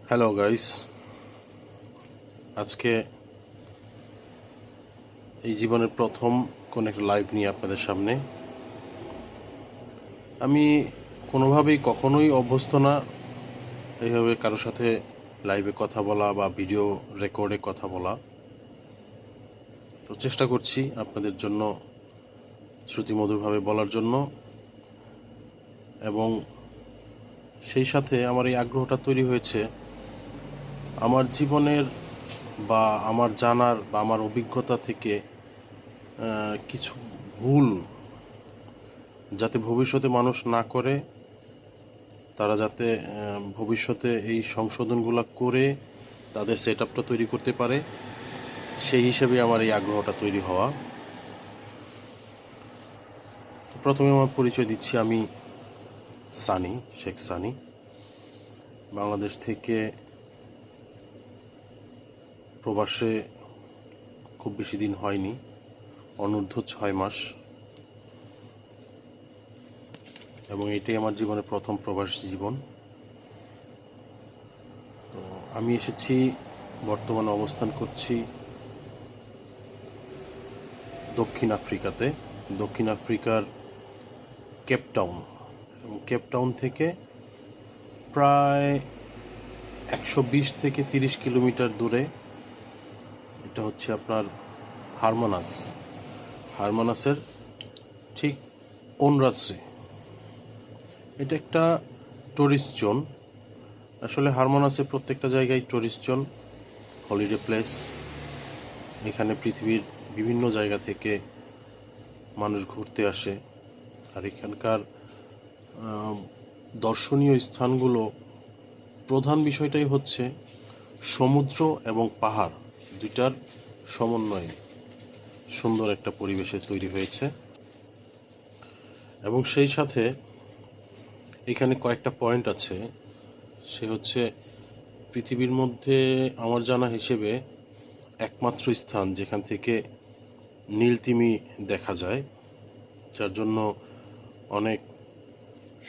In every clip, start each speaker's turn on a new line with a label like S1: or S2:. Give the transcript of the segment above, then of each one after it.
S1: Hello guys, আজকে এই জীবনের প্রথম কোন একটা লাইভ নিয়ে আপনাদের সামনে। আমি কোনোভাবেই কখনোই অভ্যস্ত না এইভাবে কারোর সাথে লাইভে কথা বলা বা ভিডিও রেকর্ডে কথা বলা। তো চেষ্টা করছি আপনাদের জন্য শ্রুতিমধুরভাবে বলার জন্য, এবং সেই সাথে আমার এই আগ্রহটা তৈরি হয়েছে আমার জীবনের বা আমার জানার বা আমার অভিজ্ঞতা থেকে কিছু ভুল যাতে ভবিষ্যতে মানুষ না করে, তারা যাতে ভবিষ্যতে এই সংশোধনগুলো করে তাদের সেট আপটা তৈরি করতে পারে, সেই হিসেবে আমার এই আগ্রহটা তৈরি হওয়া। প্রথমে আমার পরিচয় দিচ্ছি, আমি সানি, শেখ সানি। বাংলাদেশ থেকে প্রবাসে খুব বেশি দিন হয়নি, অনূর্ধ্ব 6 মাস, এবং এটাই আমার জীবনের প্রথম প্রবাসী জীবন। তো আমি এসেছি, বর্তমানে অবস্থান করছি দক্ষিণ আফ্রিকাতে, দক্ষিণ আফ্রিকার কেপটাউন, এবং কেপটাউন থেকে প্রায় 120 থেকে 30 কিলোমিটার দূরে এটা হচ্ছে আপনার হারমানাসের ঠিক ওনরাসে। এটা একটা টুরিস্ট জোন। আসলে হারমানাসে প্রত্যেকটা জায়গায় টুরিস্ট জোন, হলিডে প্লেস। এখানে পৃথিবীর বিভিন্ন জায়গা থেকে মানুষ ঘুরতে আসে, আর এখানকার দর্শনীয় স্থানগুলো, প্রধান বিষয়টাই হচ্ছে সমুদ্র এবং পাহাড় দুইটার সমন্বয়ে সুন্দর একটা পরিবেশে তৈরি হয়েছে। এবং সেই সাথে এখানে কয়েকটা পয়েন্ট আছে, সে হচ্ছে পৃথিবীর মধ্যে আমার জানা হিসেবে একমাত্র স্থান যেখান থেকে নীলতিমি দেখা যায়, যার জন্য অনেক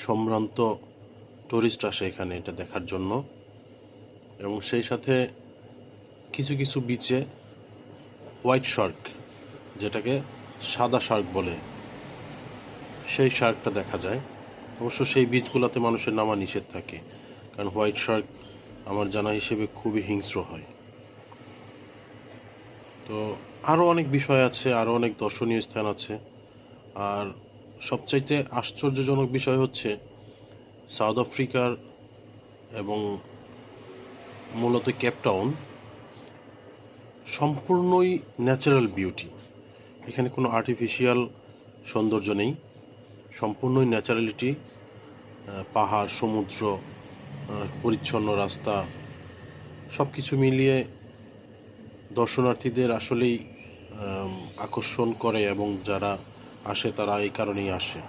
S1: সম্ভ্রান্ত টুরিস্ট আসে এখানে এটা দেখার জন্য। এবং সেই সাথে কিছু কিছু বিচে হোয়াইট শার্ক, যেটাকে সাদা শার্ক বলে, সেই শার্কটা দেখা যায়। অবশ্য সেই বিচগুলোতে মানুষের নামা নিষেধ থাকে, কারণ হোয়াইট শার্ক আমার জানা হিসেবে খুবই হিংস্র হয়। তো আরও অনেক বিষয় আছে, আরও অনেক দর্শনীয় স্থান আছে। আর সবচাইতে আশ্চর্যজনক বিষয় হচ্ছে সাউথ আফ্রিকার এবং মূলত কেপটাউন সম্পূর্ণই ন্যাচারাল বিউটি। এখানে কোনো আর্টিফিশিয়াল সৌন্দর্য নেই, সম্পূর্ণই ন্যাচারালিটি। পাহাড়, সমুদ্র, পরিচ্ছন্ন রাস্তা, সব কিছু মিলিয়ে দর্শনার্থীদের আসলেই আকর্ষণ করে, এবং যারা আসে তারা এই কারণেই আসে।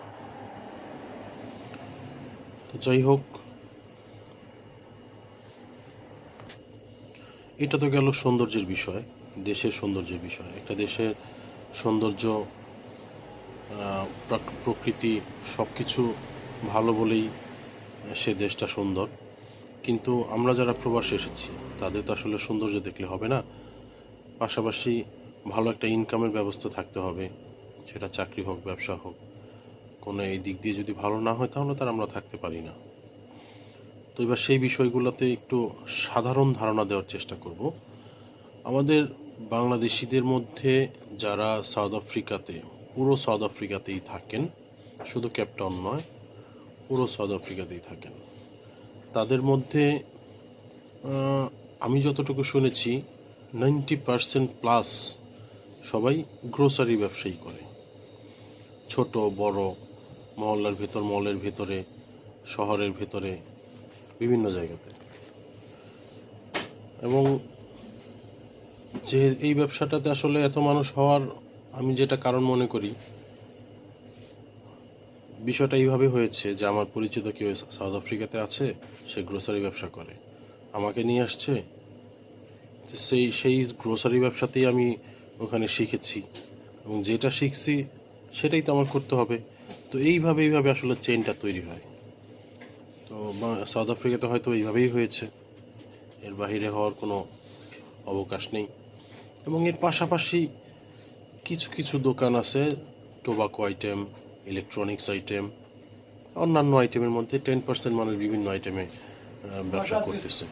S1: তো যাই হোক, এটা তো গেল সৌন্দর্যের বিষয়, দেশের সৌন্দর্যের বিষয়। একটা দেশের সৌন্দর্য, প্রকৃতি সব কিছু ভালো বলেই সে দেশটা সুন্দর। কিন্তু আমরা যারা প্রবাসে এসেছি তাদের তো আসলে সৌন্দর্য দেখলে হবে না, পাশাপাশি ভালো একটা ইনকামের ব্যবস্থা থাকতে হবে, সেটা চাকরি হোক, ব্যবসা হোক। কোনো এই দিক দিয়ে যদি ভালো না হয় তাহলে তার আমরা থাকতে পারি না। তো এবার সেই বিষয়গুলোতে একটু সাধারণ ধারণা দেওয়ার চেষ্টা করব। আমাদের বাংলাদেশিদের মধ্যে যারা সাউথ আফ্রিকাতে, পুরো সাউথ আফ্রিকাতেই থাকেন, শুধু কেপটাউন নয়, পুরো সাউথ আফ্রিকাতেই থাকেন, তাদের মধ্যে আমি যতটুকু শুনেছি 90% প্লাস সবাই গ্রোসারি ব্যবসায়ী করে, ছোট বড়, মহল্লার ভেতর, মলের ভেতরে, শহরের ভেতরে, বিভিন্ন জায়গাতে। এবং যে এই ব্যবসাটাতে আসলে এত মানুষ হওয়ার আমি যেটা কারণ মনে করি, বিষয়টা এইভাবে হয়েছে যে আমার পরিচিত কেউ সাউথ আফ্রিকাতে আছে, সে গ্রোসারি ব্যবসা করে, আমাকে নিয়ে আসছে, সেই গ্রোসারি ব্যবসাতেই আমি ওখানে শিখেছি, এবং যেটা শিখছি সেটাই তো আমার করতে হবে। তো এইভাবে আসলে চেইনটা তৈরি হয়। তো সাউথ আফ্রিকাতে হয়তো এইভাবেই হয়েছে। এর বাইরে হওয়ার কোনো অবকাশ নেই। এবং এর পাশাপাশি কিছু কিছু দোকান আছে টোবাকো আইটেম, ইলেকট্রনিক্স আইটেম, অন্যান্য আইটেমের মধ্যে 10% মানুষ বিভিন্ন আইটেমে ব্যবসা করতেছে।